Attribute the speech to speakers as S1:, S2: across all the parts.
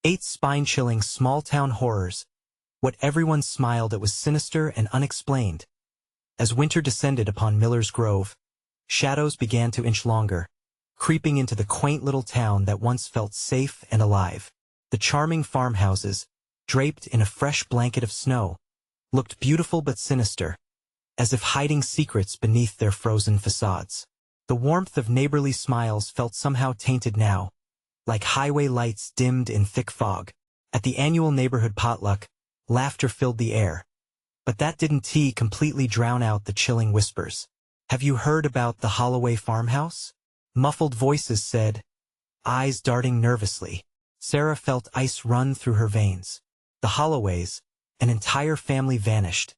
S1: 8 spine-chilling small-town horrors. What everyone smiled at was sinister and unexplained. As winter descended upon Miller's Grove, shadows began to inch longer, creeping into the quaint little town that once felt safe and alive. The charming farmhouses, draped in a fresh blanket of snow, looked beautiful but sinister, as if hiding secrets beneath their frozen facades. The warmth of neighborly smiles felt somehow tainted now, like highway lights dimmed in thick fog. At the annual neighborhood potluck, laughter filled the air. But that didn't completely drown out the chilling whispers. "Have you heard about the Holloway farmhouse?" Muffled voices said, eyes darting nervously. Sarah felt ice run through her veins. The Holloways, an entire family vanished,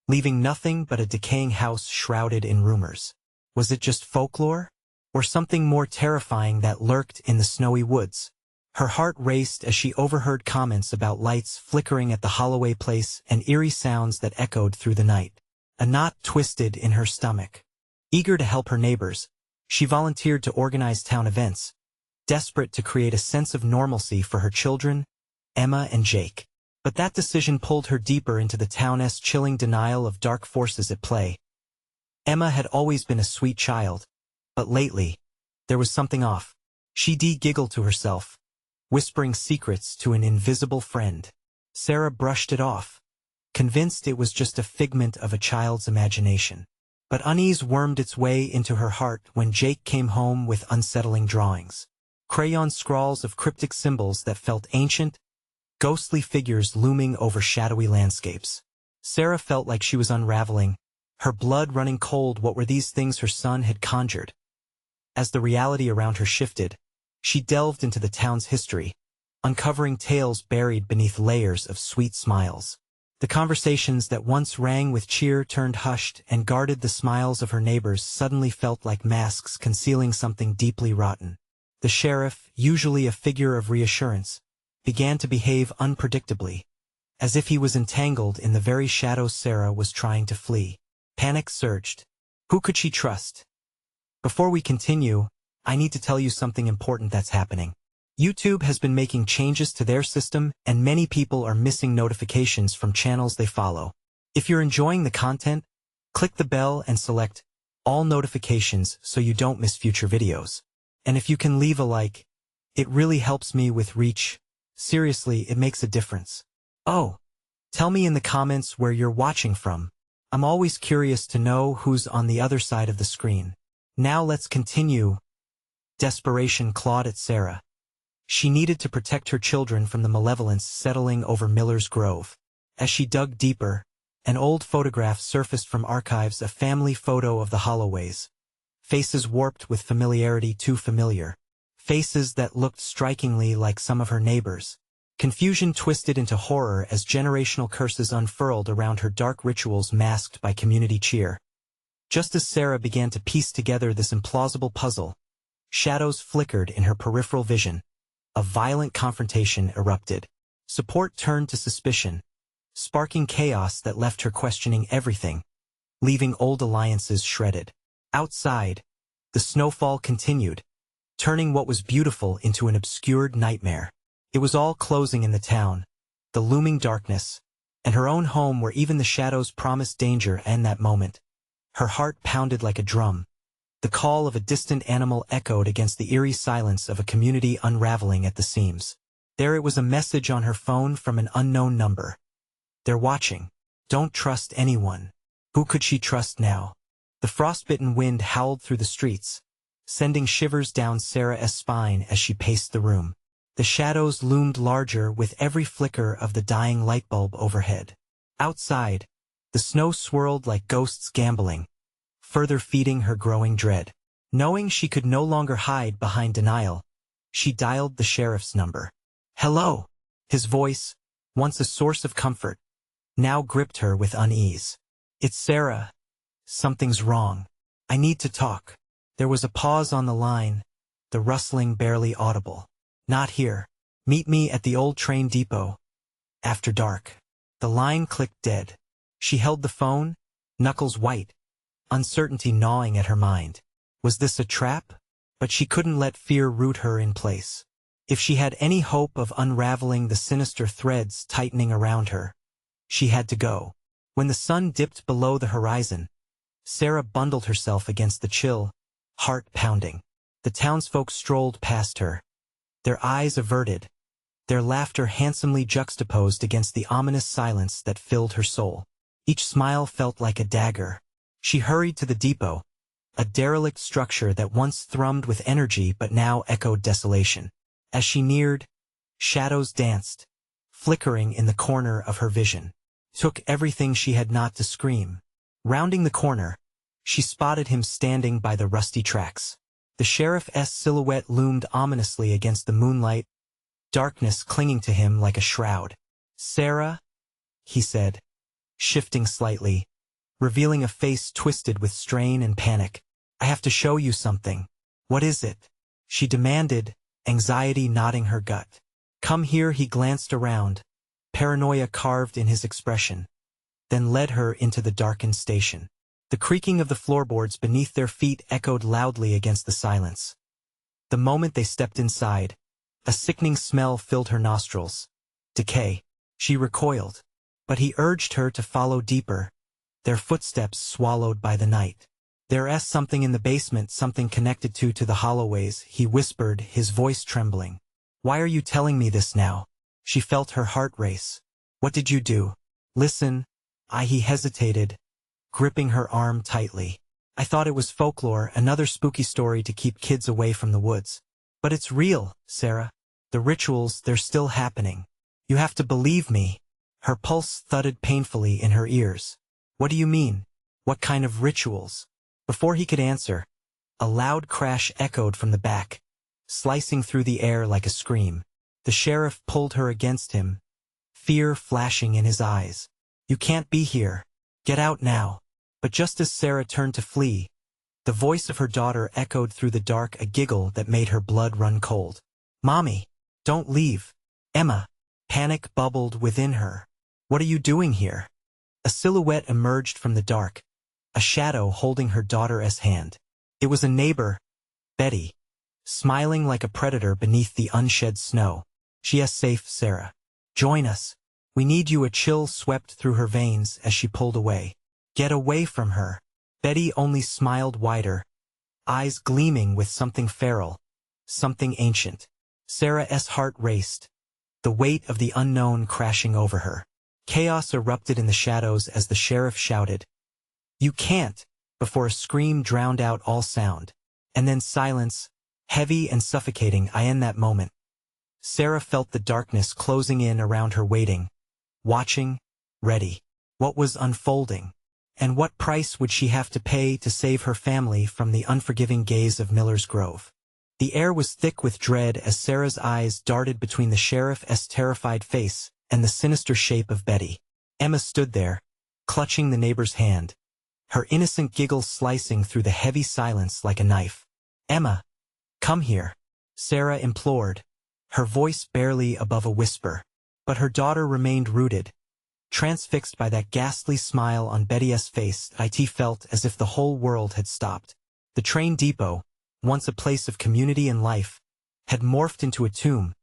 S1: leaving nothing but a decaying house shrouded in rumors. Was it just folklore? Or something more terrifying that lurked in the snowy woods? Her heart raced as she overheard comments about lights flickering at the Holloway place and eerie sounds that echoed through the night. A knot twisted in her stomach. Eager to help her neighbors, she volunteered to organize town events, desperate to create a sense of normalcy for her children, Emma and Jake. But that decision pulled her deeper into the town's chilling denial of dark forces at play. Emma had always been a sweet child, but lately, there was something off. She giggled to herself, whispering secrets to an invisible friend. Sarah brushed it off, convinced it was just a figment of a child's imagination. But unease wormed its way into her heart when Jake came home with unsettling drawings. Crayon scrawls of cryptic symbols that felt ancient, ghostly figures looming over shadowy landscapes. Sarah felt like she was unraveling, her blood running cold. What were these things her son had conjured? As the reality around her shifted, she delved into the town's history, uncovering tales buried beneath layers of sweet smiles. The conversations that once rang with cheer turned hushed, and guarded the smiles of her neighbors suddenly felt like masks concealing something deeply rotten. The sheriff, usually a figure of reassurance, began to behave unpredictably, as if he was entangled in the very shadows Sarah was trying to flee. Panic surged. Who could she trust? Before we continue, I need to tell you something important that's happening. YouTube has been making changes to their system, and many people are missing notifications from channels they follow. If you're enjoying the content, click the bell and select all notifications so you don't miss future videos. And if you can leave a like, it really helps me with reach. Seriously, it makes a difference. Oh, tell me in the comments where you're watching from. I'm always curious to know who's on the other side of the screen. Now let's continue. Desperation clawed at Sarah. She needed to protect her children from the malevolence settling over Miller's Grove. As she dug deeper, an old photograph surfaced from archives, a family photo of the Holloways. Faces warped with familiarity too familiar. Faces that looked strikingly like some of her neighbors. Confusion twisted into horror as generational curses unfurled around her, dark rituals masked by community cheer. Just as Sarah began to piece together this implausible puzzle, shadows flickered in her peripheral vision. A violent confrontation erupted. Support turned to suspicion, sparking chaos that left her questioning everything, leaving old alliances shredded. Outside, the snowfall continued, turning what was beautiful into an obscured nightmare. It was all closing in the town, the looming darkness, and her own home where even the shadows promised danger. And that moment, her heart pounded like a drum. The call of a distant animal echoed against the eerie silence of a community unraveling at the seams. There it was, a message on her phone from an unknown number. "They're watching. Don't trust anyone." Who could she trust now? The frostbitten wind howled through the streets, sending shivers down Sarah's spine as she paced the room. The shadows loomed larger with every flicker of the dying light bulb overhead. Outside, the snow swirled like ghosts gambling, further feeding her growing dread. Knowing she could no longer hide behind denial, she dialed the sheriff's number. "Hello." His voice, once a source of comfort, now gripped her with unease. "It's Sarah. Something's wrong. I need to talk." There was a pause on the line, the rustling barely audible. "Not here. Meet me at the old train depot. After dark." The line clicked dead. She held the phone, knuckles white, uncertainty gnawing at her mind. Was this a trap? But she couldn't let fear root her in place. If she had any hope of unraveling the sinister threads tightening around her, she had to go. When the sun dipped below the horizon, Sarah bundled herself against the chill, heart pounding. The townsfolk strolled past her, their eyes averted, their laughter handsomely juxtaposed against the ominous silence that filled her soul. Each smile felt like a dagger. She hurried to the depot, a derelict structure that once thrummed with energy but now echoed desolation. As she neared, shadows danced, flickering in the corner of her vision. Took everything she had not to scream. Rounding the corner, she spotted him standing by the rusty tracks. The sheriff's silhouette loomed ominously against the moonlight, darkness clinging to him like a shroud. "Sarah," he said, shifting slightly, revealing a face twisted with strain and panic. "I have to show you something." "What is it?" she demanded, anxiety knotting her gut. "Come here." He glanced around, paranoia carved in his expression, then led her into the darkened station. The creaking of the floorboards beneath their feet echoed loudly against the silence. The moment they stepped inside, a sickening smell filled her nostrils. Decay. She recoiled, but he urged her to follow deeper, their footsteps swallowed by the night. "There's something in the basement, something connected to the holloways," he whispered, his voice trembling. "Why are you telling me this now?" She felt her heart race. "What did you do?" "Listen." He hesitated, gripping her arm tightly. "I thought it was folklore, another spooky story to keep kids away from the woods. But it's real, Sarah. The rituals, they're still happening. You have to believe me." Her pulse thudded painfully in her ears. "What do you mean? What kind of rituals?" Before he could answer, a loud crash echoed from the back, slicing through the air like a scream. The sheriff pulled her against him, fear flashing in his eyes. "You can't be here. Get out now." But just as Sarah turned to flee, the voice of her daughter echoed through the dark, a giggle that made her blood run cold. "Mommy, don't leave." "Emma." Panic bubbled within her. "What are you doing here?" A silhouette emerged from the dark, a shadow holding her daughter's hand. It was a neighbor, Betty, smiling like a predator beneath the unshed snow. "She's safe, Sarah. Join us. We need you." A chill swept through her veins as she pulled away. "Get away from her." Betty only smiled wider, eyes gleaming with something feral, something ancient. Sarah's heart raced, the weight of the unknown crashing over her. Chaos erupted in the shadows as the sheriff shouted, "You can't," before a scream drowned out all sound. And then silence, heavy and suffocating. In that moment, Sarah felt the darkness closing in around her, waiting, watching, ready. What was unfolding? And what price would she have to pay to save her family from the unforgiving gaze of Miller's Grove? The air was thick with dread as Sarah's eyes darted between the sheriff's terrified face and the sinister shape of Betty. Emma stood there, clutching the neighbor's hand, her innocent giggle slicing through the heavy silence like a knife. "Emma, come here," Sarah implored, her voice barely above a whisper. But her daughter remained rooted, transfixed by that ghastly smile on Betty's face. It felt as if the whole world had stopped. The train depot, once a place of community and life, had morphed into a tomb,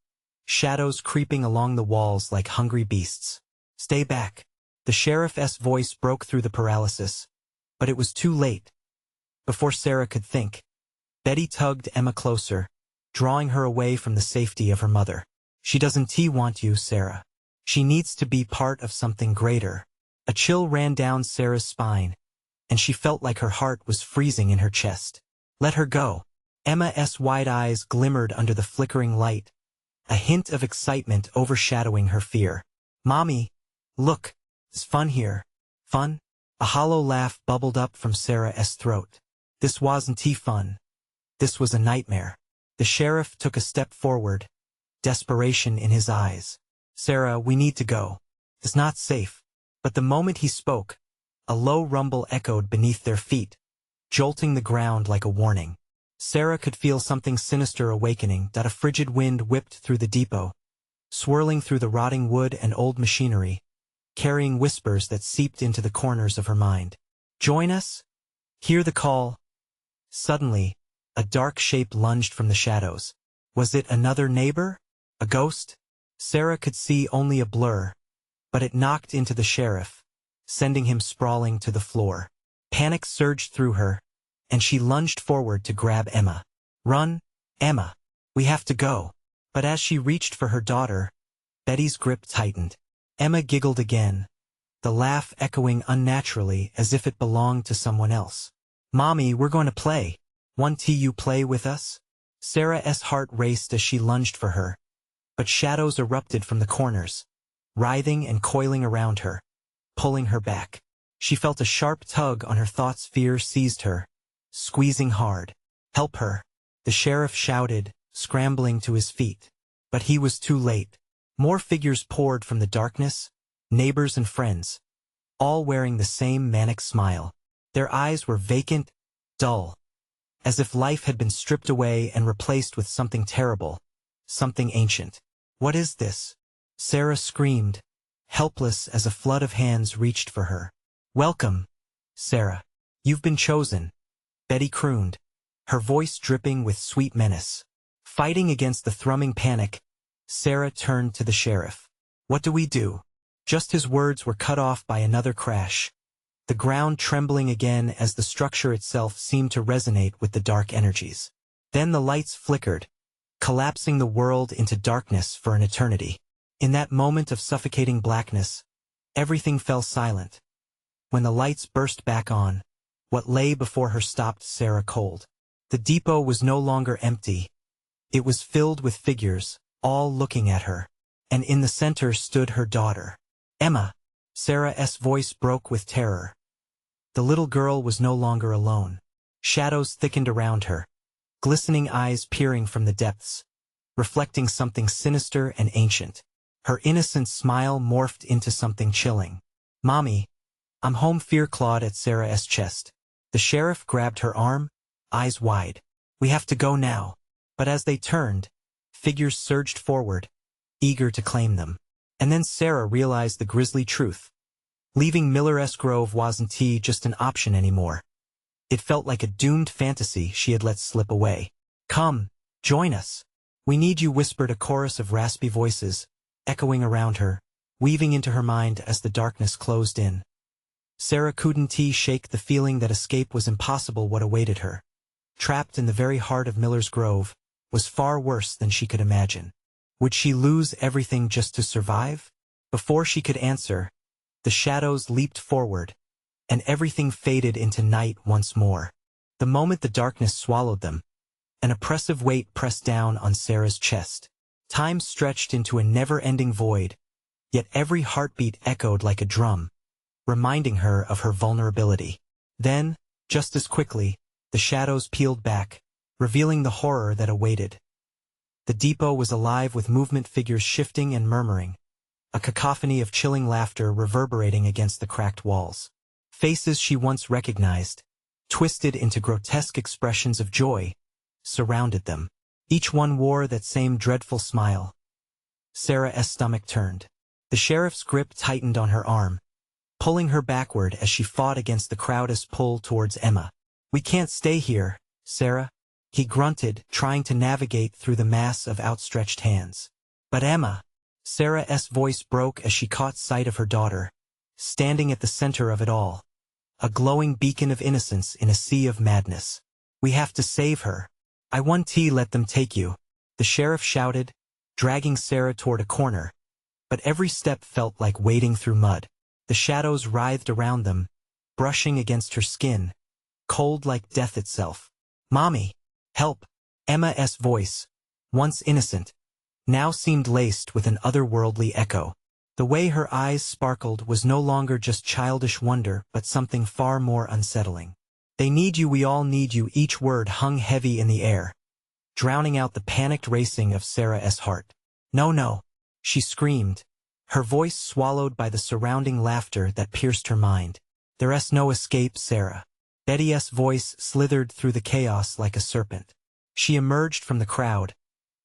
S1: shadows creeping along the walls like hungry beasts. "Stay back." The sheriff's voice broke through the paralysis, but it was too late. Before Sarah could think, Betty tugged Emma closer, drawing her away from the safety of her mother. "She doesn't want you, Sarah. She needs to be part of something greater." A chill ran down Sarah's spine, and she felt like her heart was freezing in her chest. "Let her go." Emma's wide eyes glimmered under the flickering light, a hint of excitement overshadowing her fear. "Mommy, look, it's fun here." "Fun?" A hollow laugh bubbled up from Sarah's throat. "This wasn't fun. This was a nightmare." The sheriff took a step forward, desperation in his eyes. "Sarah, we need to go. It's not safe." But the moment he spoke, a low rumble echoed beneath their feet, jolting the ground like a warning. Sarah could feel something sinister awakening. A frigid wind whipped through the depot, swirling through the rotting wood and old machinery, carrying whispers that seeped into the corners of her mind. "Join us? Hear the call?" Suddenly, a dark shape lunged from the shadows. Was it another neighbor? A ghost? Sarah could see only a blur, but it knocked into the sheriff, sending him sprawling to the floor. Panic surged through her, and she lunged forward to grab Emma. "Run, Emma. We have to go." But as she reached for her daughter, Betty's grip tightened. Emma giggled again, the laugh echoing unnaturally as if it belonged to someone else. "Mommy, we're going to play. Want you play with us?" Sarah's heart raced as she lunged for her, but shadows erupted from the corners, writhing and coiling around her, pulling her back. She felt a sharp tug on her thoughts. Fear seized her, squeezing hard. "Help her!" the sheriff shouted, scrambling to his feet. But he was too late. More figures poured from the darkness, neighbors and friends, all wearing the same manic smile. Their eyes were vacant, dull, as if life had been stripped away and replaced with something terrible, something ancient. "What is this?" Sarah screamed, helpless as a flood of hands reached for her. "Welcome, Sarah. You've been chosen," Betty crooned, her voice dripping with sweet menace. Fighting against the thrumming panic, Sarah turned to the sheriff. "What do we do?" Just his words were cut off by another crash, the ground trembling again as the structure itself seemed to resonate with the dark energies. Then the lights flickered, collapsing the world into darkness for an eternity. In that moment of suffocating blackness, everything fell silent. When the lights burst back on, what lay before her stopped Sarah cold. The depot was no longer empty. It was filled with figures, all looking at her. And in the center stood her daughter. "Emma!" Sarah's voice broke with terror. The little girl was no longer alone. Shadows thickened around her, glistening eyes peering from the depths, reflecting something sinister and ancient. Her innocent smile morphed into something chilling. "Mommy, I'm home." Fear clawed at Sarah's chest. The sheriff grabbed her arm, eyes wide. "We have to go now." But as they turned, figures surged forward, eager to claim them. And then Sarah realized the grisly truth. Leaving Miller's Grove wasn't just an option anymore. It felt like a doomed fantasy she had let slip away. "Come, join us. We need you," whispered a chorus of raspy voices, echoing around her, weaving into her mind as the darkness closed in. Sarah couldn't shake the feeling that escape was impossible. What awaited her, trapped in the very heart of Miller's Grove, was far worse than she could imagine. Would she lose everything just to survive? Before she could answer, the shadows leaped forward, and everything faded into night once more. The moment the darkness swallowed them, an oppressive weight pressed down on Sarah's chest. Time stretched into a never-ending void, yet every heartbeat echoed like a drum, reminding her of her vulnerability. Then, just as quickly, the shadows peeled back, revealing the horror that awaited. The depot was alive with movement, figures shifting and murmuring, a cacophony of chilling laughter reverberating against the cracked walls. Faces she once recognized, twisted into grotesque expressions of joy, surrounded them. Each one wore that same dreadful smile. Sarah's stomach turned. The sheriff's grip tightened on her arm, pulling her backward as she fought against the crowd's pull towards Emma. "We can't stay here, Sarah," he grunted, trying to navigate through the mass of outstretched hands. "But Emma!" Sarah's voice broke as she caught sight of her daughter, standing at the center of it all, a glowing beacon of innocence in a sea of madness. "We have to save her." "I won't let them take you," the sheriff shouted, dragging Sarah toward a corner, but every step felt like wading through mud. The shadows writhed around them, brushing against her skin, cold like death itself. "Mommy! Help!" Emma's voice, once innocent, now seemed laced with an otherworldly echo. The way her eyes sparkled was no longer just childish wonder but something far more unsettling. "They need you, we all need you." Each word hung heavy in the air, drowning out the panicked racing of Sarah's heart. "No, no," she screamed, her voice swallowed by the surrounding laughter that pierced her mind. "There's no escape, Sarah." Betty's voice slithered through the chaos like a serpent. She emerged from the crowd,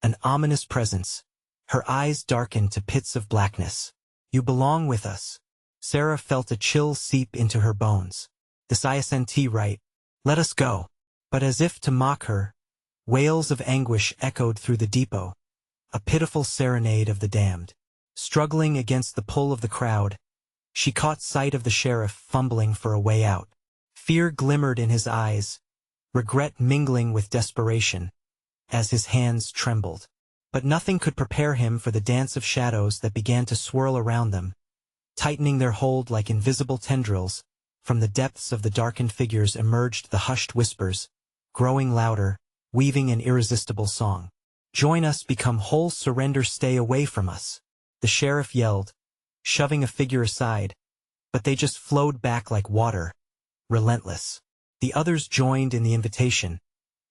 S1: an ominous presence, her eyes darkened to pits of blackness. "You belong with us." Sarah felt a chill seep into her bones. "This isn't right. Let us go." But as if to mock her, Wails of anguish echoed through the depot, a pitiful serenade of the damned. Struggling against the pull of the crowd, she caught sight of the sheriff fumbling for a way out. Fear glimmered in his eyes, regret mingling with desperation, as his hands trembled. But nothing could prepare him for the dance of shadows that began to swirl around them, tightening their hold like invisible tendrils. From the depths of the darkened figures emerged the hushed whispers, growing louder, weaving an irresistible song. "Join us, become whole, surrender, stay away from us," the sheriff yelled, shoving a figure aside, but they just flowed back like water, relentless. The others joined in the invitation,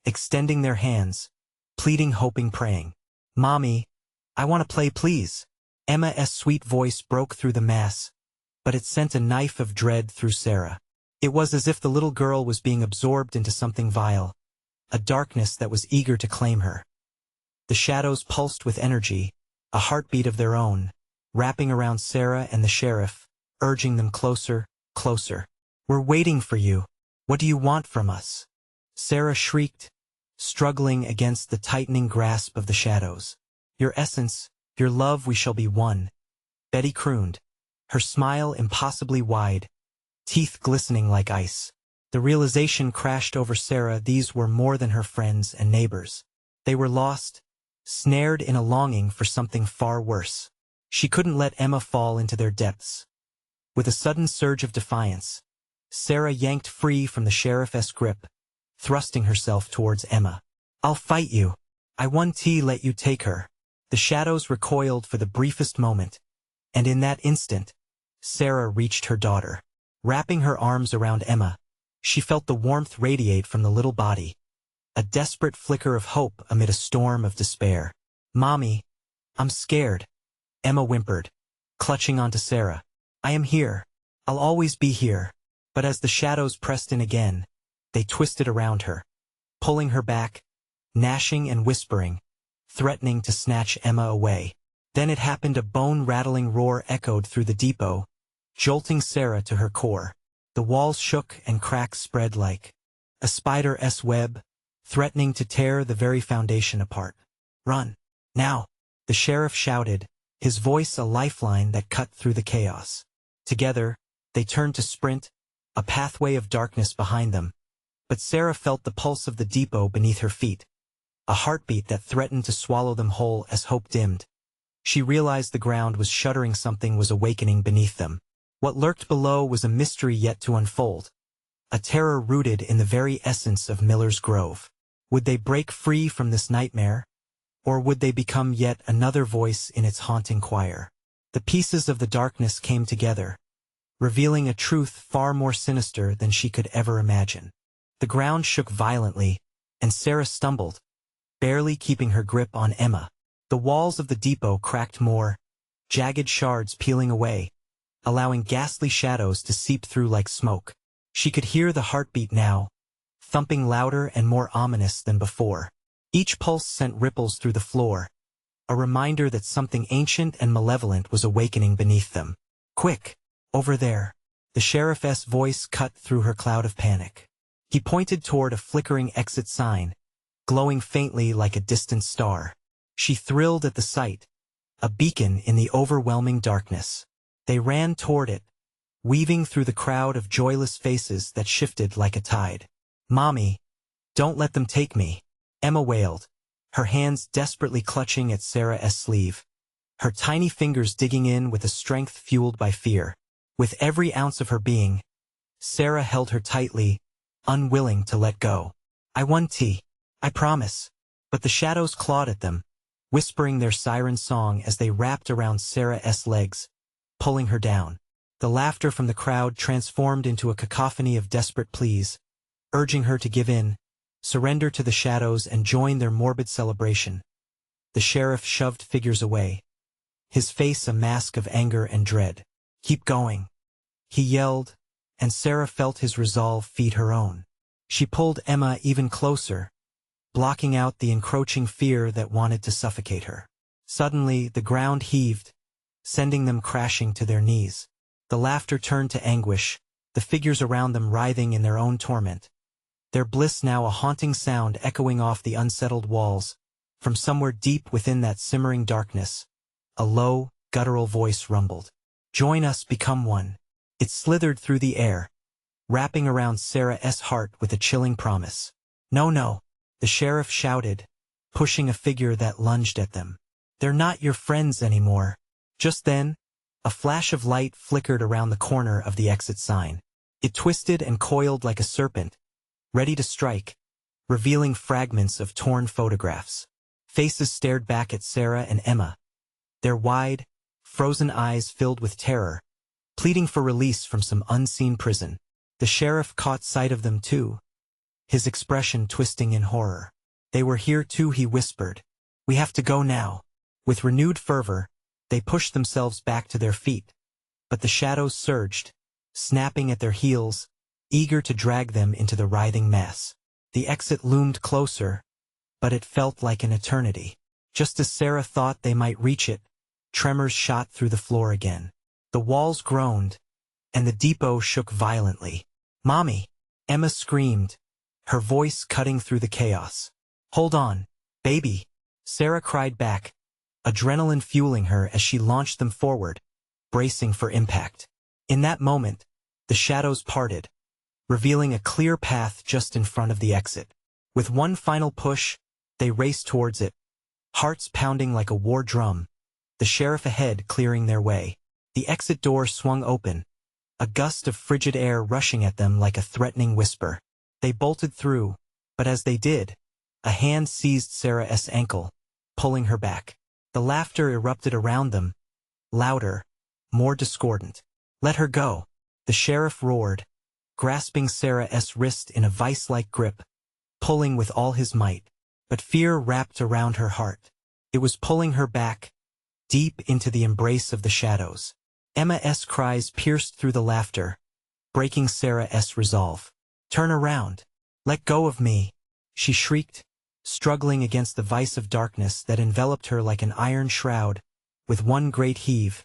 S1: extending their hands, pleading, hoping, praying. "Mommy, I want to play, please." Emma's sweet voice broke through the mass, but it sent a knife of dread through Sarah. It was as if the little girl was being absorbed into something vile, a darkness that was eager to claim her. The shadows pulsed with energy, a heartbeat of their own, wrapping around Sarah and the sheriff, urging them closer, closer. "We're waiting for you. What do you want from us?" Sarah shrieked, struggling against the tightening grasp of the shadows. "Your essence, your love, we shall be one," Betty crooned, her smile impossibly wide, teeth glistening like ice. The realization crashed over Sarah. These were more than her friends and neighbors. They were lost, snared in a longing for something far worse. She couldn't let Emma fall into their depths. With a sudden surge of defiance, Sarah yanked free from the sheriff's grip, thrusting herself towards Emma. "I'll fight you. I won't let you take her." The shadows recoiled for the briefest moment, and in that instant, Sarah reached her daughter. Wrapping her arms around Emma, she felt the warmth radiate from the little body, a desperate flicker of hope amid a storm of despair. "Mommy, I'm scared," Emma whimpered, clutching onto Sarah. "I am here. I'll always be here." But as the shadows pressed in again, they twisted around her, pulling her back, gnashing and whispering, threatening to snatch Emma away. Then it happened. A bone-rattling roar echoed through the depot, jolting Sarah to her core. The walls shook and cracks spread like a spider's web, threatening to tear the very foundation apart. "Run, now!" the sheriff shouted, his voice a lifeline that cut through the chaos. Together, they turned to sprint, a pathway of darkness behind them. But Sarah felt the pulse of the depot beneath her feet, a heartbeat that threatened to swallow them whole as hope dimmed. She realized the ground was shuddering. Something was awakening beneath them. What lurked below was a mystery yet to unfold, a terror rooted in the very essence of Miller's Grove. Would they break free from this nightmare, or would they become yet another voice in its haunting choir? The pieces of the darkness came together, revealing a truth far more sinister than she could ever imagine. The ground shook violently, and Sarah stumbled, barely keeping her grip on Emma. The walls of the depot cracked more, jagged shards peeling away, allowing ghastly shadows to seep through like smoke. She could hear the heartbeat now, thumping louder and more ominous than before. Each pulse sent ripples through the floor, a reminder that something ancient and malevolent was awakening beneath them. "Quick, over there!" The sheriff's voice cut through her cloud of panic. He pointed toward a flickering exit sign, glowing faintly like a distant star. She thrilled at the sight, a beacon in the overwhelming darkness. They ran toward it, weaving through the crowd of joyless faces that shifted like a tide. "Mommy, don't let them take me," Emma wailed, her hands desperately clutching at Sarah's sleeve, her tiny fingers digging in with a strength fueled by fear. With every ounce of her being, Sarah held her tightly, unwilling to let go. "I won't, I promise." But the shadows clawed at them, whispering their siren song as they wrapped around Sarah's legs, pulling her down. The laughter from the crowd transformed into a cacophony of desperate pleas, urging her to give in, surrender to the shadows and join their morbid celebration. The sheriff shoved figures away, his face a mask of anger and dread. "Keep going," he yelled, and Sarah felt his resolve feed her own. She pulled Emma even closer, blocking out the encroaching fear that wanted to suffocate her. Suddenly, the ground heaved, sending them crashing to their knees. The laughter turned to anguish, the figures around them writhing in their own torment. their bliss now a haunting sound echoing off the unsettled walls. From somewhere deep within that simmering darkness, a low, guttural voice rumbled. "Join us, become one." It slithered through the air, wrapping around Sarah's heart with a chilling promise. "No, no," the sheriff shouted, pushing a figure that lunged at them. "They're not your friends anymore." Just then, a flash of light flickered around the corner of the exit sign. It twisted and coiled like a serpent, ready to strike, revealing fragments of torn photographs. Faces stared back at Sarah and Emma, their wide, frozen eyes filled with terror, pleading for release from some unseen prison. The sheriff caught sight of them too, his expression twisting in horror. "They were here too," he whispered. "We have to go now." With renewed fervor, they pushed themselves back to their feet, but the shadows surged, snapping at their heels, eager to drag them into the writhing mass. The exit loomed closer, but it felt like an eternity. Just as Sarah thought they might reach it, tremors shot through the floor again. The walls groaned, and the depot shook violently. "Mommy!" Emma screamed, her voice cutting through the chaos. "Hold on, baby!" Sarah cried back, adrenaline fueling her as she launched them forward, bracing for impact. In that moment, the shadows parted, revealing a clear path just in front of the exit. With one final push, they raced towards it, hearts pounding like a war drum, the sheriff ahead clearing their way. The exit door swung open, a gust of frigid air rushing at them like a threatening whisper. They bolted through, but as they did, a hand seized Sarah's ankle, pulling her back. The laughter erupted around them, louder, more discordant. "Let her go," the sheriff roared, grasping Sarah's wrist in a vice-like grip, pulling with all his might. But fear wrapped around her heart. It was pulling her back, deep into the embrace of the shadows. Emma's cries pierced through the laughter, breaking Sarah's resolve. "Turn around. Let go of me," she shrieked, struggling against the vice of darkness that enveloped her like an iron shroud. With one great heave,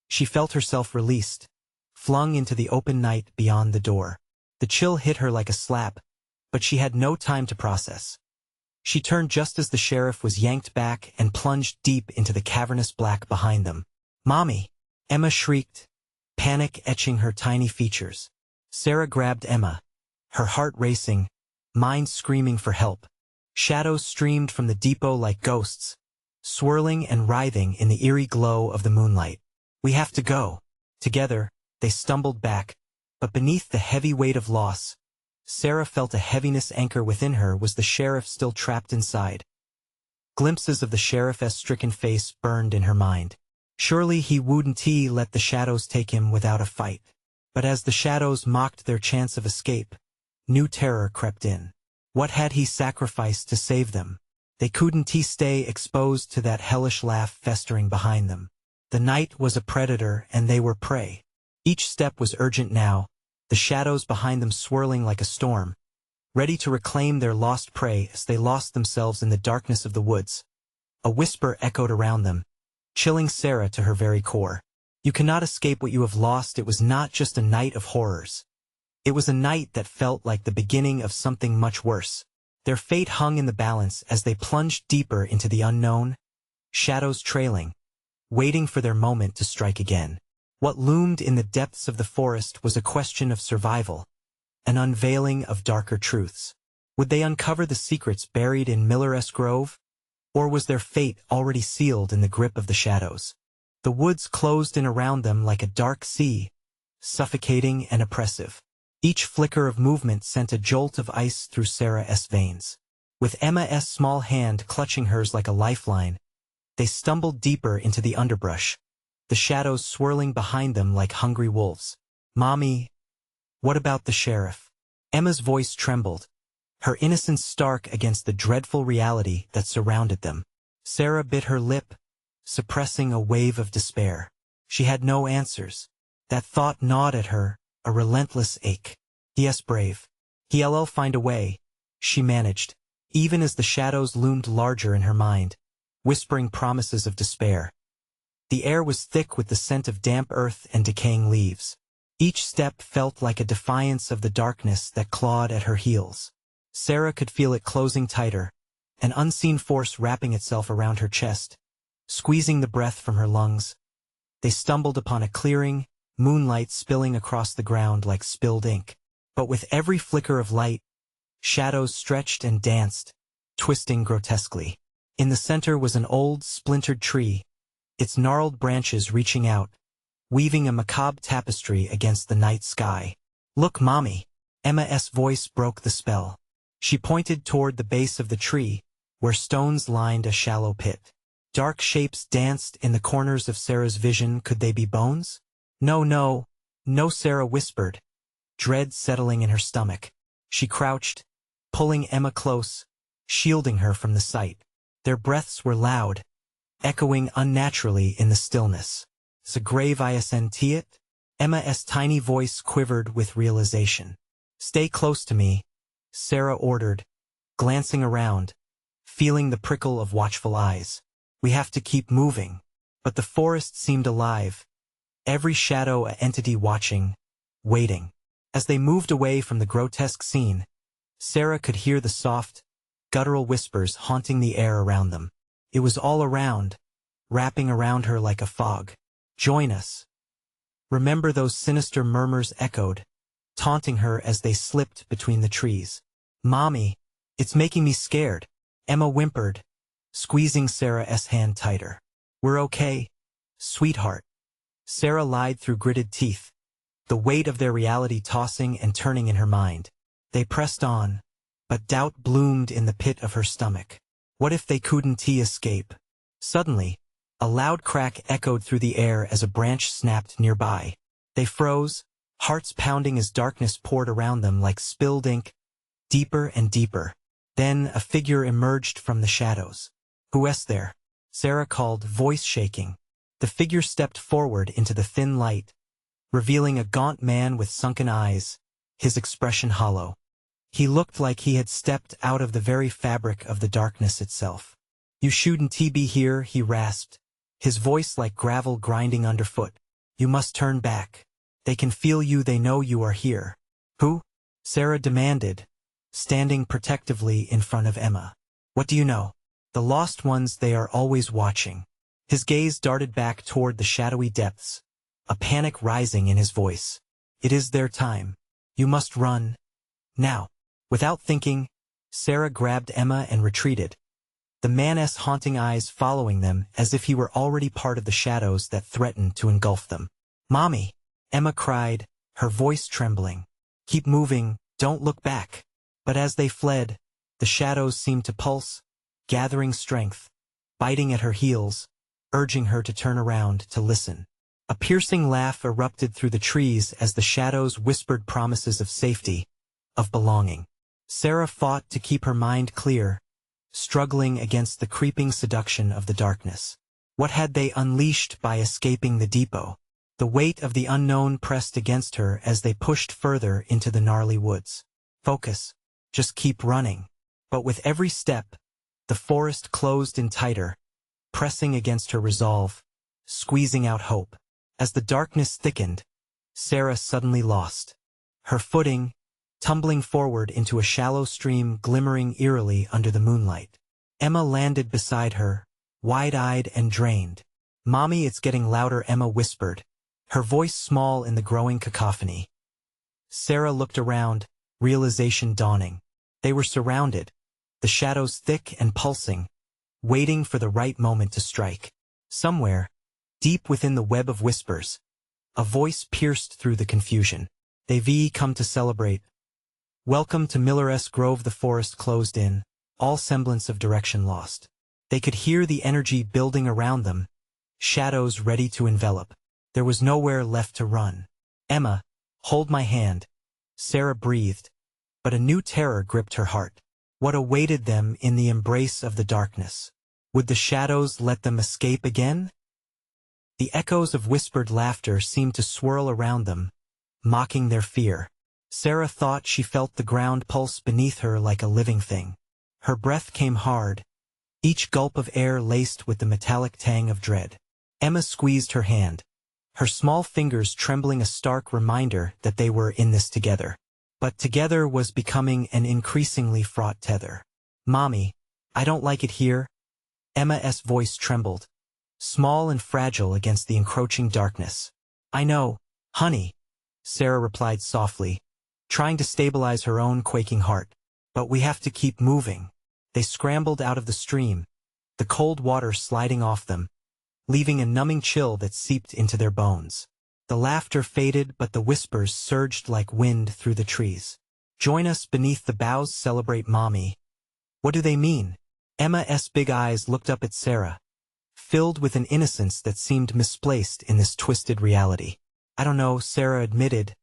S1: she felt herself released, flung into the open night beyond the door. The chill hit her like a slap, but she had no time to process. She turned just as the sheriff was yanked back and plunged deep into the cavernous black behind them. "Mommy!" Emma shrieked, panic etching her tiny features. Sarah grabbed Emma, her heart racing, mind screaming for help. Shadows streamed from the depot like ghosts, swirling and writhing in the eerie glow of the moonlight. "We have to go." Together, they stumbled back, but beneath the heavy weight of loss, Sarah felt a heaviness anchor within her. Was the sheriff still trapped inside? Glimpses of the sheriff's stricken face burned in her mind. Surely he wouldn't let the shadows take him without a fight. But as the shadows mocked their chance of escape, new terror crept in. What had he sacrificed to save them? They couldn't stay exposed to that hellish laugh festering behind them. The night was a predator and they were prey. Each step was urgent now, the shadows behind them swirling like a storm, ready to reclaim their lost prey as they lost themselves in the darkness of the woods. A whisper echoed around them, chilling Sarah to her very core. "You cannot escape what you have lost." It was not just a night of horrors. It was a night that felt like the beginning of something much worse. Their fate hung in the balance as they plunged deeper into the unknown, shadows trailing, waiting for their moment to strike again. What loomed in the depths of the forest was a question of survival, an unveiling of darker truths. Would they uncover the secrets buried in Miller's Grove? Or was their fate already sealed in the grip of the shadows? The woods closed in around them like a dark sea, suffocating and oppressive. Each flicker of movement sent a jolt of ice through Sarah's veins. With Emma's small hand clutching hers like a lifeline, they stumbled deeper into the underbrush, the shadows swirling behind them like hungry wolves. "Mommy, what about the sheriff?" Emma's voice trembled, her innocence stark against the dreadful reality that surrounded them. Sarah bit her lip, suppressing a wave of despair. She had no answers. That thought gnawed at her, a relentless ache. "Yes, brave. He'll find a way," she managed, even as the shadows loomed larger in her mind, whispering promises of despair. The air was thick with the scent of damp earth and decaying leaves. Each step felt like a defiance of the darkness that clawed at her heels. Sarah could feel it closing tighter, an unseen force wrapping itself around her chest, squeezing the breath from her lungs. They stumbled upon a clearing, moonlight spilling across the ground like spilled ink. But with every flicker of light, shadows stretched and danced, twisting grotesquely. In the center was an old, splintered tree, its gnarled branches reaching out, weaving a macabre tapestry against the night sky. "Look, Mommy!" Emma's voice broke the spell. She pointed toward the base of the tree, where stones lined a shallow pit. Dark shapes danced in the corners of Sarah's vision. Could they be bones? "No, no, no," Sarah whispered, dread settling in her stomach. She crouched, pulling Emma close, shielding her from the sight. Their breaths were loud, echoing unnaturally in the stillness. "'S grave isn't it?" Emma's tiny voice quivered with realization. "Stay close to me," Sarah ordered, glancing around, feeling the prickle of watchful eyes. "We have to keep moving." But the forest seemed alive, every shadow an entity watching, waiting. As they moved away from the grotesque scene, Sarah could hear the soft, guttural whispers haunting the air around them. It was all around, wrapping around her like a fog. "Join us." "Remember," those sinister murmurs echoed, taunting her as they slipped between the trees. "Mommy, it's making me scared," Emma whimpered, squeezing Sarah's hand tighter. "We're okay, sweetheart," Sarah lied through gritted teeth, the weight of their reality tossing and turning in her mind. They pressed on, but doubt bloomed in the pit of her stomach. What if they couldn't escape? Suddenly, a loud crack echoed through the air as a branch snapped nearby. They froze, hearts pounding as darkness poured around them like spilled ink, deeper and deeper. Then a figure emerged from the shadows. "Who's there?" Sarah called, voice shaking. The figure stepped forward into the thin light, revealing a gaunt man with sunken eyes, his expression hollow. He looked like he had stepped out of the very fabric of the darkness itself. "You shouldn't be here," he rasped, his voice like gravel grinding underfoot. "You must turn back. They can feel you, they know you are here." "Who?" Sarah demanded, standing protectively in front of Emma. "What do you know?" "The lost ones, they are always watching." His gaze darted back toward the shadowy depths, a panic rising in his voice. "It is their time. You must run. Now." Without thinking, Sarah grabbed Emma and retreated, the man's haunting eyes following them as if he were already part of the shadows that threatened to engulf them. "Mommy!" Emma cried, her voice trembling. "Keep moving, don't look back." But as they fled, the shadows seemed to pulse, gathering strength, biting at her heels, urging her to turn around to listen. A piercing laugh erupted through the trees as the shadows whispered promises of safety, of belonging. Sarah fought to keep her mind clear, struggling against the creeping seduction of the darkness. What had they unleashed by escaping the depot? The weight of the unknown pressed against her as they pushed further into the gnarly woods. "Focus. Just keep running." But with every step, the forest closed in tighter, pressing against her resolve, squeezing out hope. As the darkness thickened, Sarah suddenly lost her footing, tumbling forward into a shallow stream glimmering eerily under the moonlight. Emma landed beside her, wide-eyed and drained. "Mommy, it's getting louder," Emma whispered, her voice small in the growing cacophony. Sarah looked around, realization dawning. They were surrounded, the shadows thick and pulsing, waiting for the right moment to strike. Somewhere, deep within the web of whispers, a voice pierced through the confusion. "They've come to celebrate. Welcome to Miller's Grove." The forest closed in, all semblance of direction lost. They could hear the energy building around them, shadows ready to envelop. There was nowhere left to run. "Emma, hold my hand," Sarah breathed, but a new terror gripped her heart. What awaited them in the embrace of the darkness? Would the shadows let them escape again? The echoes of whispered laughter seemed to swirl around them, mocking their fear. Sarah thought she felt the ground pulse beneath her like a living thing. Her breath came hard, each gulp of air laced with the metallic tang of dread. Emma squeezed her hand, her small fingers trembling, a stark reminder that they were in this together. but together was becoming an increasingly fraught tether. "Mommy, I don't like it here." Emma's voice trembled, small and fragile against the encroaching darkness. "I know, honey," Sarah replied softly, trying to stabilize her own quaking heart. "But we have to keep moving." They scrambled out of the stream, the cold water sliding off them, leaving a numbing chill that seeped into their bones. The laughter faded, but the whispers surged like wind through the trees. "Join us beneath the boughs, celebrate Mommy." What do they mean? Emma's big eyes looked up at Sarah, filled with an innocence that seemed misplaced in this twisted reality. "I don't know," Sarah admitted,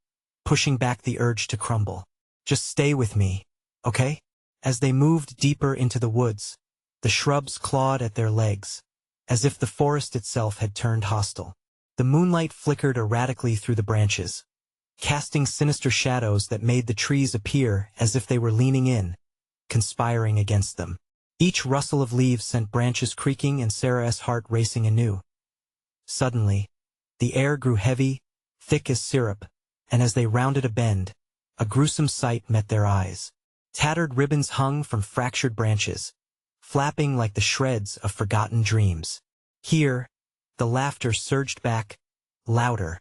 S1: pushing back the urge to crumble. "Just stay with me, okay?" As they moved deeper into the woods, the shrubs clawed at their legs, as if the forest itself had turned hostile. The moonlight flickered erratically through the branches, casting sinister shadows that made the trees appear as if they were leaning in, conspiring against them. Each rustle of leaves sent branches creaking and Sarah's heart racing anew. Suddenly, the air grew heavy, thick as syrup, and as they rounded a bend, a gruesome sight met their eyes. Tattered ribbons hung from fractured branches, flapping like the shreds of forgotten dreams. Here, the laughter surged back, louder,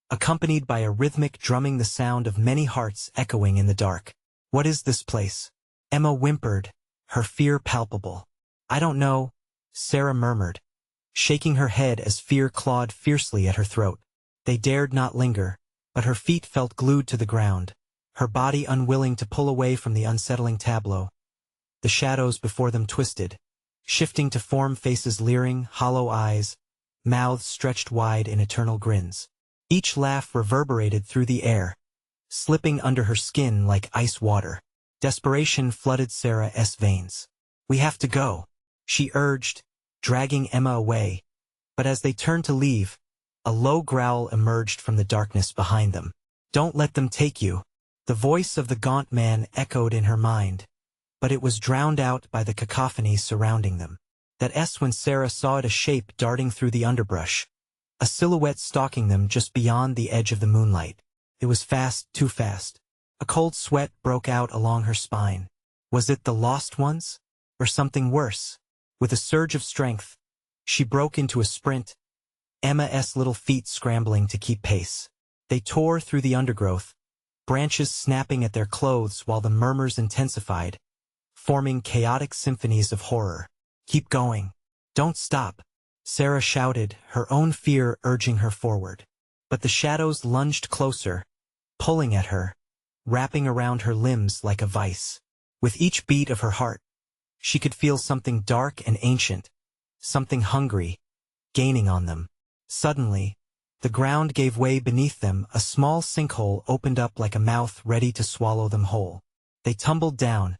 S1: accompanied by a rhythmic drumming, the sound of many hearts echoing in the dark. "What is this place?" Emma whimpered, her fear palpable. "I don't know," Sarah murmured, shaking her head as fear clawed fiercely at her throat. They dared not linger, but her feet felt glued to the ground, her body unwilling to pull away from the unsettling tableau. The shadows before them twisted, shifting to form faces leering, hollow eyes, mouths stretched wide in eternal grins. Each laugh reverberated through the air, slipping under her skin like ice water. Desperation flooded Sarah's veins. "We have to go," she urged, dragging Emma away. But as they turned to leave, a low growl emerged from the darkness behind them. "Don't let them take you." The voice of the gaunt man echoed in her mind, but it was drowned out by the cacophony surrounding them. That's when Sarah saw it, a shape darting through the underbrush, a silhouette stalking them just beyond the edge of the moonlight. It was fast, too fast. A cold sweat broke out along her spine. Was it the lost ones? Or something worse? With a surge of strength, she broke into a sprint, Emma's little feet scrambling to keep pace. They tore through the undergrowth, branches snapping at their clothes while the murmurs intensified, forming chaotic symphonies of horror. "Keep going. Don't stop," Sarah shouted, her own fear urging her forward. But the shadows lunged closer, pulling at her, wrapping around her limbs like a vice. With each beat of her heart, she could feel something dark and ancient, something hungry, gaining on them. Suddenly, the ground gave way beneath them, a small sinkhole opened up like a mouth ready to swallow them whole. They tumbled down,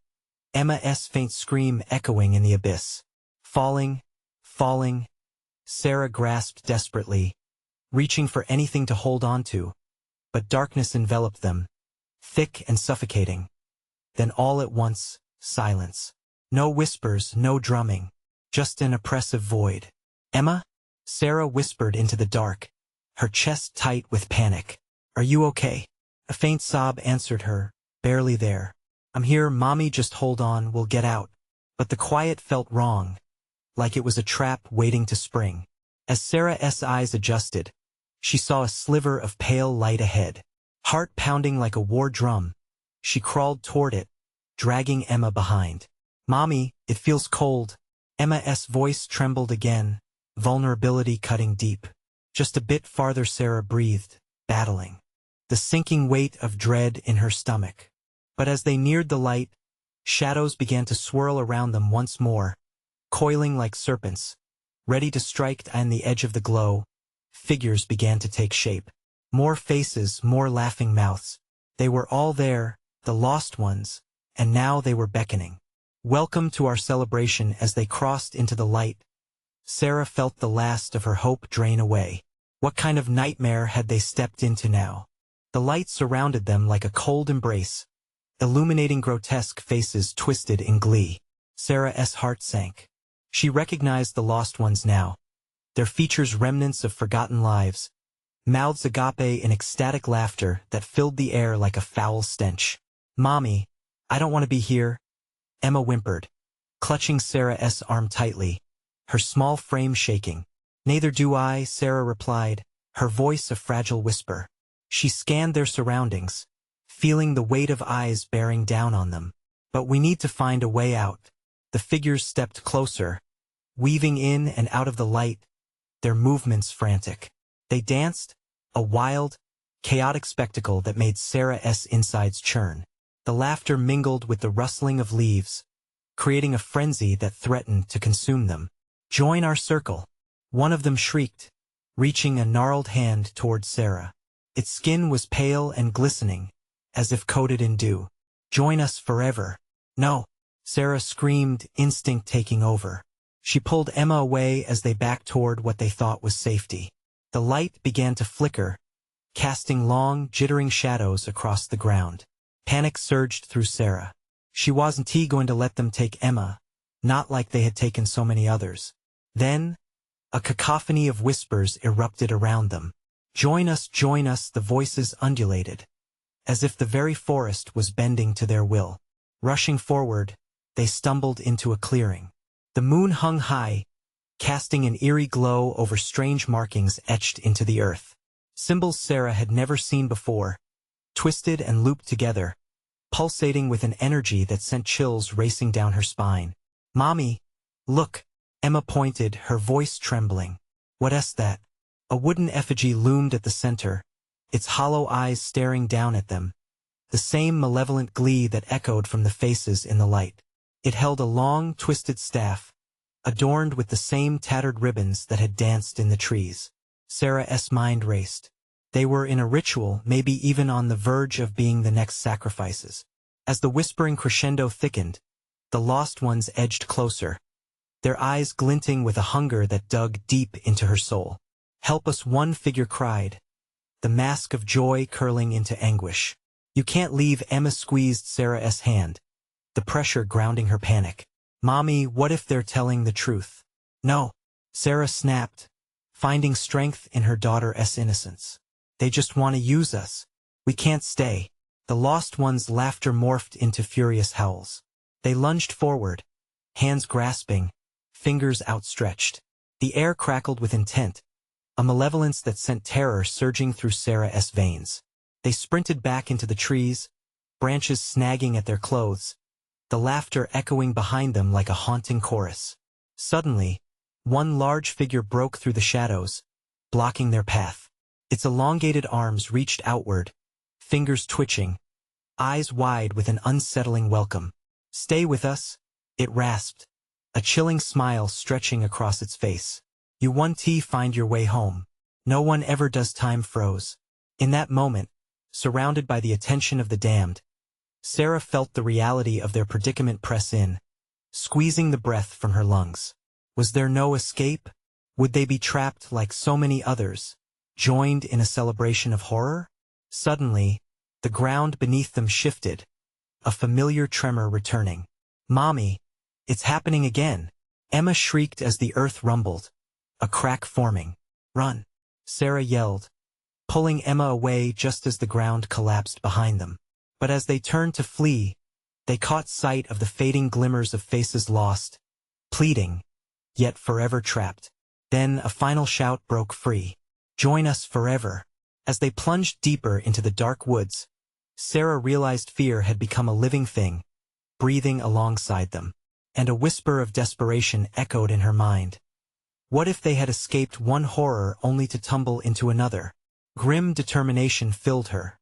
S1: Emma's faint scream echoing in the abyss. Falling, falling, Sarah grasped desperately, reaching for anything to hold on to, but darkness enveloped them, thick and suffocating. Then all at once, silence. No whispers, no drumming, just an oppressive void. "Emma?" Sarah whispered into the dark, her chest tight with panic. "Are you okay?" A faint sob answered her, barely there. "I'm here, Mommy, just hold on, we'll get out." But the quiet felt wrong, like it was a trap waiting to spring. As Sarah's eyes adjusted, she saw a sliver of pale light ahead. Heart pounding like a war drum, she crawled toward it, dragging Emma behind. "Mommy, it feels cold." Emma's voice trembled again, vulnerability cutting deep. Just a bit farther, Sarah breathed, battling the sinking weight of dread in her stomach. But as they neared the light, shadows began to swirl around them once more, coiling like serpents, ready to strike. On the edge of the glow, figures began to take shape. More faces, more laughing mouths. They were all there, the lost ones, and now they were beckoning. "Welcome to our celebration." As they crossed into the light, Sarah felt the last of her hope drain away. What kind of nightmare had they stepped into now? The light surrounded them like a cold embrace, illuminating grotesque faces twisted in glee. Sarah's heart sank. She recognized the lost ones now, their features remnants of forgotten lives, mouths agape in ecstatic laughter that filled the air like a foul stench. "Mommy, I don't want to be here," Emma whimpered, clutching Sarah's arm tightly, her small frame shaking. "Neither do I," Sarah replied, her voice a fragile whisper. She scanned their surroundings, feeling the weight of eyes bearing down on them. "But we need to find a way out." The figures stepped closer, weaving in and out of the light, their movements frantic. They danced, a wild, chaotic spectacle that made Sarah's insides churn. The laughter mingled with the rustling of leaves, creating a frenzy that threatened to consume them. "Join our circle," one of them shrieked, reaching a gnarled hand toward Sarah. Its skin was pale and glistening, as if coated in dew. "Join us forever." "No," Sarah screamed, instinct taking over. She pulled Emma away as they backed toward what they thought was safety. The light began to flicker, casting long, jittering shadows across the ground. Panic surged through Sarah. She wasn't going to let them take Emma, not like they had taken so many others. Then, a cacophony of whispers erupted around them. Join us," the voices undulated, as if the very forest was bending to their will. Rushing forward, they stumbled into a clearing. The moon hung high, casting an eerie glow over strange markings etched into the earth. Symbols Sarah had never seen before, twisted and looped together, pulsating with an energy that sent chills racing down her spine. "Mommy, look," Emma pointed, her voice trembling. "What's that?" A wooden effigy loomed at the center, its hollow eyes staring down at them, the same malevolent glee that echoed from the faces in the light. It held a long, twisted staff, adorned with the same tattered ribbons that had danced in the trees. Sarah's mind raced. They were in a ritual, maybe even on the verge of being the next sacrifices. As the whispering crescendo thickened, the lost ones edged closer, their eyes glinting with a hunger that dug deep into her soul. "Help us," one figure cried, the mask of joy curling into anguish. "You can't leave," Emma squeezed Sarah's hand, the pressure grounding her panic. "Mommy, what if they're telling the truth?" "No," Sarah snapped, finding strength in her daughter's innocence. "They just want to use us. We can't stay." The lost one's laughter morphed into furious howls. They lunged forward, hands grasping, fingers outstretched. The air crackled with intent, a malevolence that sent terror surging through Sarah's veins. They sprinted back into the trees, branches snagging at their clothes, the laughter echoing behind them like a haunting chorus. Suddenly, one large figure broke through the shadows, blocking their path. Its elongated arms reached outward, fingers twitching, eyes wide with an unsettling welcome. "Stay with us," it rasped, a chilling smile stretching across its face. "You want to find your way home." "No one ever does." Time froze. In that moment, surrounded by the attention of the damned, Sarah felt the reality of their predicament press in, squeezing the breath from her lungs. Was there no escape? Would they be trapped like so many others, joined in a celebration of horror? Suddenly, the ground beneath them shifted, a familiar tremor returning. "Mommy, it's happening again!" Emma shrieked as the earth rumbled, a crack forming. "Run!" Sarah yelled, pulling Emma away just as the ground collapsed behind them. But as they turned to flee, they caught sight of the fading glimmers of faces lost, pleading, yet forever trapped. Then a final shout broke free. "Join us forever!" As they plunged deeper into the dark woods, Sarah realized fear had become a living thing, breathing alongside them. And a whisper of desperation echoed in her mind. What if they had escaped one horror only to tumble into another? Grim determination filled her.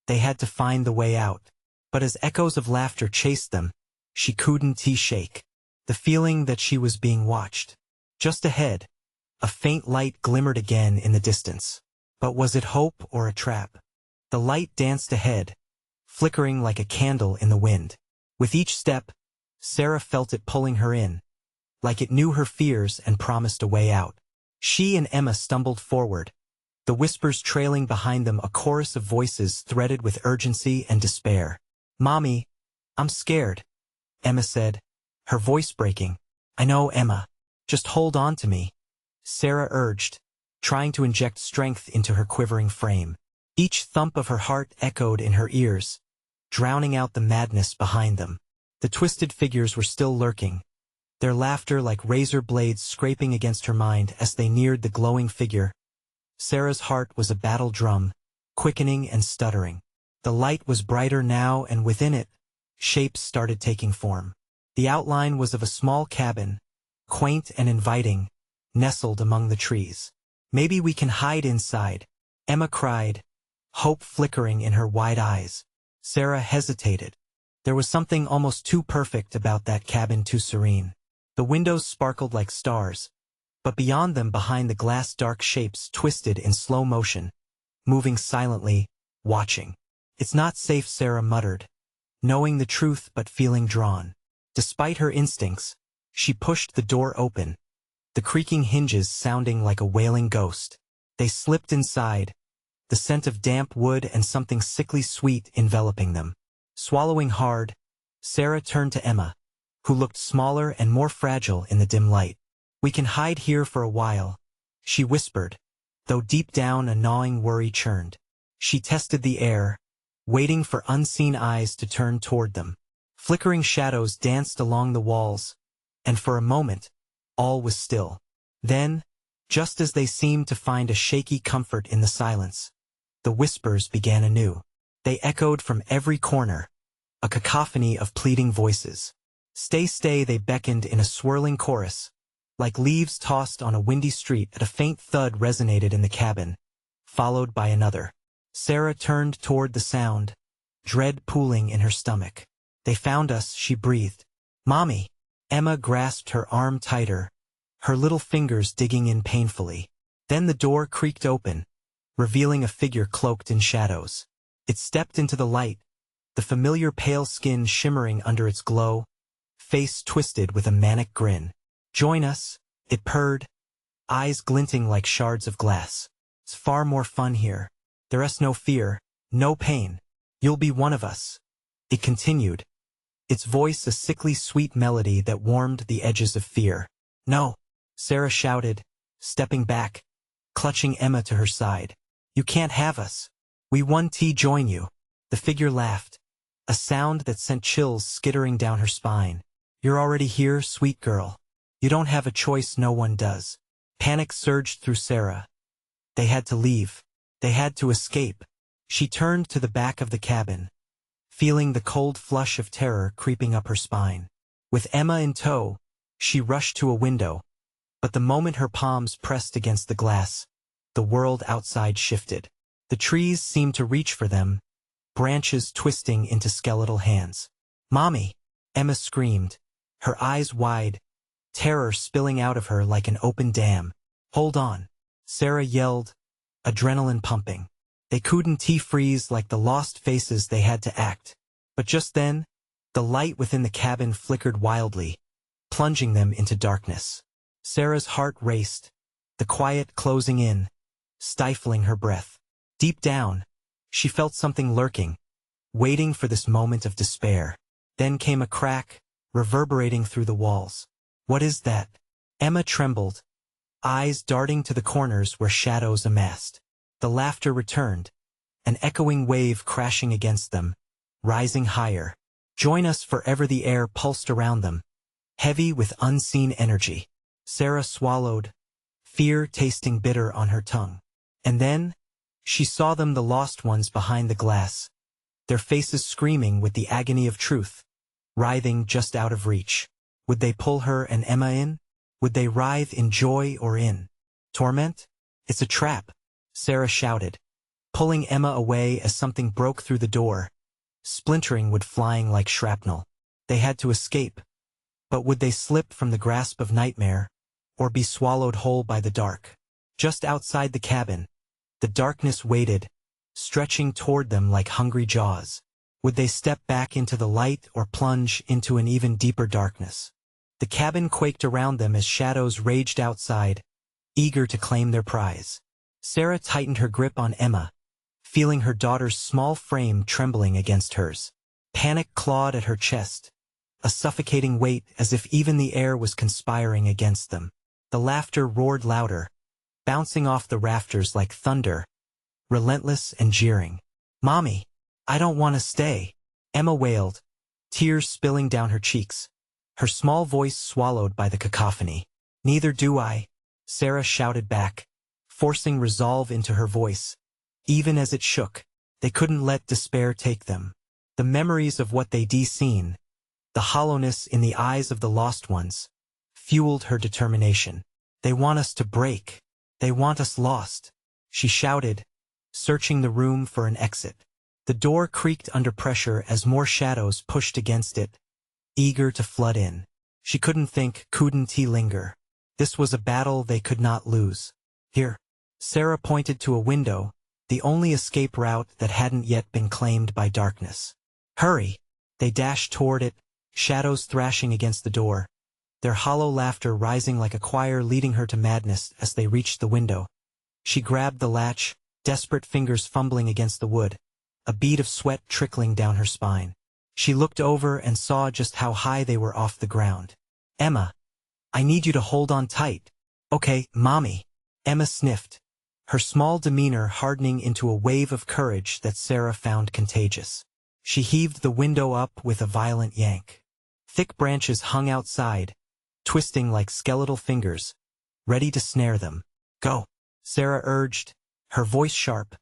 S1: They had to find the way out. But as echoes of laughter chased them, she couldn't shake the feeling that she was being watched. Just ahead, a faint light glimmered again in the distance. But was it hope or a trap? The light danced ahead, flickering like a candle in the wind. With each step, Sarah felt it pulling her in, like it knew her fears and promised a way out. She and Emma stumbled forward, the whispers trailing behind them, a chorus of voices threaded with urgency and despair. "Mommy, I'm scared," Emma said, her voice breaking. "I know, Emma. Just hold on to me," Sarah urged, trying to inject strength into her quivering frame. Each thump of her heart echoed in her ears, drowning out the madness behind them. The twisted figures were still lurking, their laughter like razor blades scraping against her mind as they neared the glowing figure. Sarah's heart was a battle drum, quickening and stuttering. The light was brighter now, and within it, shapes started taking form. The outline was of a small cabin, quaint and inviting, nestled among the trees. "Maybe we can hide inside," Emma cried, hope flickering in her wide eyes. Sarah hesitated. There was something almost too perfect about that cabin, too serene. The windows sparkled like stars, but beyond them, behind the glass, dark shapes twisted in slow motion, moving silently, watching. "It's not safe," Sarah muttered, knowing the truth but feeling drawn. Despite her instincts, she pushed the door open, the creaking hinges sounding like a wailing ghost. They slipped inside, the scent of damp wood and something sickly sweet enveloping them. Swallowing hard, Sarah turned to Emma, who looked smaller and more fragile in the dim light. "We can hide here for a while," she whispered, though deep down a gnawing worry churned. She tested the air, waiting for unseen eyes to turn toward them. Flickering shadows danced along the walls, and for a moment, all was still. Then, just as they seemed to find a shaky comfort in the silence, the whispers began anew. They echoed from every corner, a cacophony of pleading voices. "Stay, stay," they beckoned in a swirling chorus, like leaves tossed on a windy street. A faint thud resonated in the cabin, followed by another. Sarah turned toward the sound, dread pooling in her stomach. "They found us," she breathed. "Mommy!" Emma grasped her arm tighter, her little fingers digging in painfully. Then the door creaked open, revealing a figure cloaked in shadows. It stepped into the light, the familiar pale skin shimmering under its glow, face twisted with a manic grin. "Join us," it purred, eyes glinting like shards of glass. "It's far more fun here. There's no fear, no pain. You'll be one of us," it continued, its voice a sickly sweet melody that warmed the edges of fear. "No," Sarah shouted, stepping back, clutching Emma to her side. "You can't have us. We want to join you." The figure laughed, a sound that sent chills skittering down her spine. "You're already here, sweet girl. You don't have a choice, no one does." Panic surged through Sarah. They had to leave. They had to escape. She turned to the back of the cabin, feeling the cold flush of terror creeping up her spine. With Emma in tow, she rushed to a window, but the moment her palms pressed against the glass, the world outside shifted. The trees seemed to reach for them, branches twisting into skeletal hands. "Mommy!" Emma screamed, her eyes wide, terror spilling out of her like an open dam. "Hold on," Sarah yelled, adrenaline pumping. They couldn't freeze like the lost faces they had to act. But just then, the light within the cabin flickered wildly, plunging them into darkness. Sarah's heart raced, the quiet closing in, stifling her breath. Deep down, she felt something lurking, waiting for this moment of despair. Then came a crack, reverberating through the walls. "What is that?" Emma trembled, eyes darting to the corners where shadows amassed. The laughter returned, an echoing wave crashing against them, rising higher. "Join us forever." The air pulsed around them, heavy with unseen energy. Sarah swallowed, fear tasting bitter on her tongue. And then, she saw them, the lost ones behind the glass, their faces screaming with the agony of truth, writhing just out of reach. Would they pull her and Emma in? Would they writhe in joy or in torment? "It's a trap," Sarah shouted, pulling Emma away as something broke through the door, splintering wood flying like shrapnel. They had to escape, but would they slip from the grasp of nightmare, or be swallowed whole by the dark? Just outside the cabin, the darkness waited, stretching toward them like hungry jaws. Would they step back into the light or plunge into an even deeper darkness? The cabin quaked around them as shadows raged outside, eager to claim their prize. Sarah tightened her grip on Emma, feeling her daughter's small frame trembling against hers. Panic clawed at her chest, a suffocating weight as if even the air was conspiring against them. The laughter roared louder, bouncing off the rafters like thunder, relentless and jeering. "Mommy, I don't want to stay," Emma wailed, tears spilling down her cheeks, her small voice swallowed by the cacophony. "Neither do I," Sarah shouted back, forcing resolve into her voice. Even as it shook, they couldn't let despair take them. The memories of what they'd seen, the hollowness in the eyes of the lost ones, fueled her determination. "They want us to break. They want us lost," she shouted, searching the room for an exit. The door creaked under pressure as more shadows pushed against it, eager to flood in. She couldn't linger. This was a battle they could not lose. "Here." Sarah pointed to a window, the only escape route that hadn't yet been claimed by darkness. "Hurry!" They dashed toward it, shadows thrashing against the door, their hollow laughter rising like a choir leading her to madness as they reached the window. She grabbed the latch, desperate fingers fumbling against the wood, a bead of sweat trickling down her spine. She looked over and saw just how high they were off the ground. "Emma, I need you to hold on tight." "Okay, Mommy." Emma sniffed, her small demeanor hardening into a wave of courage that Sarah found contagious. She heaved the window up with a violent yank. Thick branches hung outside, twisting like skeletal fingers, ready to snare them. "Go," Sarah urged, her voice sharp,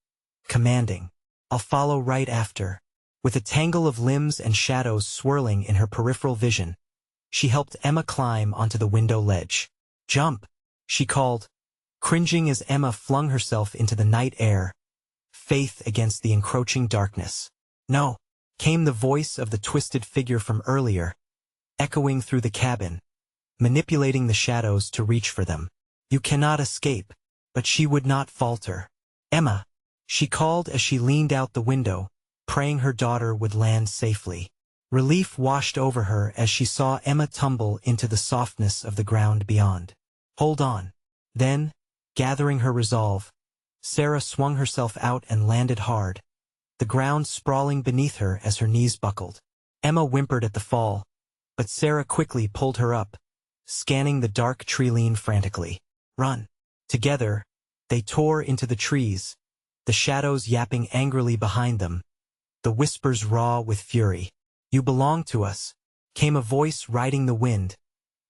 S1: commanding. "I'll follow right after." With a tangle of limbs and shadows swirling in her peripheral vision, she helped Emma climb onto the window ledge. "Jump," she called, cringing as Emma flung herself into the night air, faith against the encroaching darkness. "No," came the voice of the twisted figure from earlier, echoing through the cabin, manipulating the shadows to reach for them. "You cannot escape." But she would not falter. "Emma," she called as she leaned out the window, praying her daughter would land safely. Relief washed over her as she saw Emma tumble into the softness of the ground beyond. "Hold on." Then, gathering her resolve, Sarah swung herself out and landed hard, the ground sprawling beneath her as her knees buckled. Emma whimpered at the fall, but Sarah quickly pulled her up, scanning the dark tree-line frantically. "Run." Together, they tore into the trees, the shadows yapping angrily behind them, the whispers raw with fury. "You belong to us," came a voice riding the wind,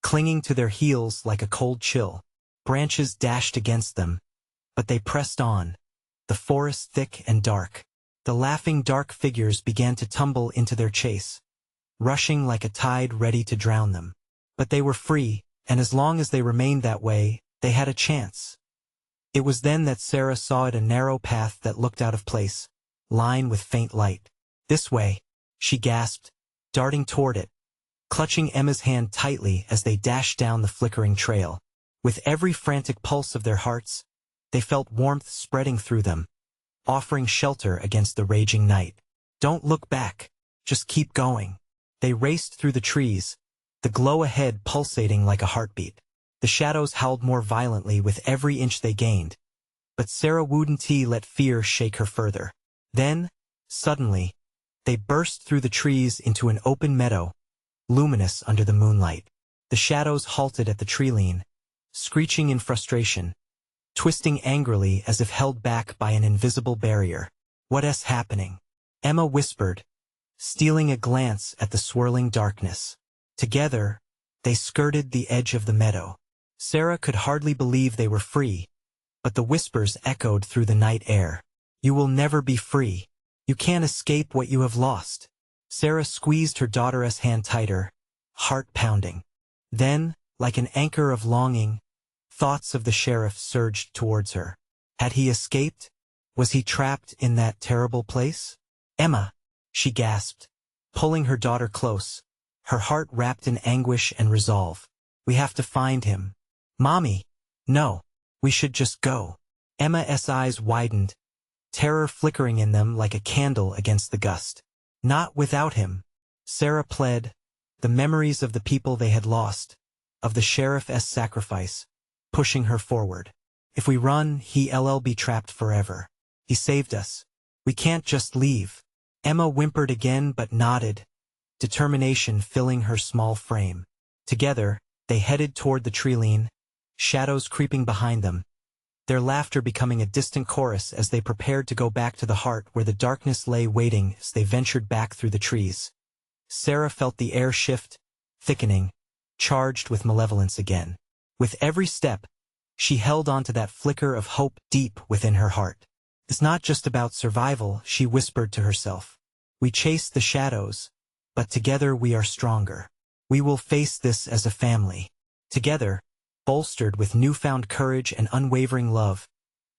S1: clinging to their heels like a cold chill. Branches dashed against them, but they pressed on, the forest thick and dark. The laughing dark figures began to tumble into their chase, rushing like a tide ready to drown them. But they were free, and as long as they remained that way, they had a chance. It was then that Sarah saw it, a narrow path that looked out of place, lined with faint light. "This way," she gasped, darting toward it, clutching Emma's hand tightly as they dashed down the flickering trail. With every frantic pulse of their hearts, they felt warmth spreading through them, offering shelter against the raging night. "Don't look back. Just keep going." They raced through the trees, the glow ahead pulsating like a heartbeat. The shadows howled more violently with every inch they gained, but Sarah wouldn't let fear shake her further. Then, suddenly, they burst through the trees into an open meadow, luminous under the moonlight. The shadows halted at the tree-line, screeching in frustration, twisting angrily as if held back by an invisible barrier. "What's happening?" Emma whispered, stealing a glance at the swirling darkness. Together, they skirted the edge of the meadow. Sarah could hardly believe they were free, but the whispers echoed through the night air. "You will never be free. You can't escape what you have lost." Sarah squeezed her daughter's hand tighter, heart pounding. Then, like an anchor of longing, thoughts of the sheriff surged towards her. Had he escaped? Was he trapped in that terrible place? "Emma," she gasped, pulling her daughter close, her heart wrapped in anguish and resolve. "We have to find him." "Mommy, no. We should just go." Emma's eyes widened, terror flickering in them like a candle against the gust. "Not without him," Sarah pled, the memories of the people they had lost, of the sheriff's sacrifice, pushing her forward. "If we run, he'll be trapped forever. He saved us. We can't just leave." Emma whimpered again but nodded, determination filling her small frame. Together, they headed toward the tree-line, shadows creeping behind them, their laughter becoming a distant chorus as they prepared to go back to the heart where the darkness lay waiting as they ventured back through the trees. Sarah felt the air shift, thickening, charged with malevolence again. With every step, she held on to that flicker of hope deep within her heart. It's not just about survival, she whispered to herself. We chase the shadows, but together we are stronger. We will face this as a family. Together, bolstered with newfound courage and unwavering love,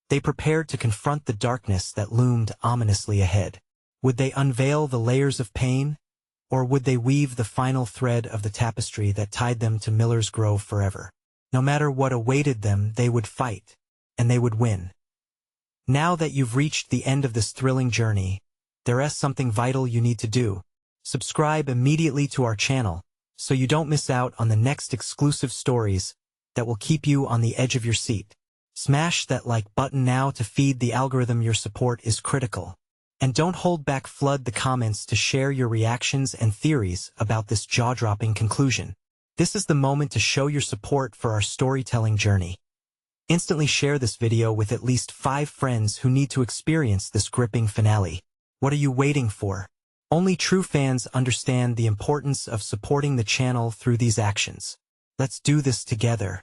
S1: they prepared to confront the darkness that loomed ominously ahead. Would they unveil the layers of pain, or would they weave the final thread of the tapestry that tied them to Miller's Grove forever? No matter what awaited them, they would fight, and they would win. Now that you've reached the end of this thrilling journey, there is something vital you need to do. Subscribe immediately to our channel, so you don't miss out on the next exclusive stories that will keep you on the edge of your seat. Smash that like button now to feed the algorithm. Your support is critical. And don't hold back, flood the comments to share your reactions and theories about this jaw-dropping conclusion. This is the moment to show your support for our storytelling journey. Instantly share this video with at least 5 friends who need to experience this gripping finale. What are you waiting for? Only true fans understand the importance of supporting the channel through these actions. Let's do this together.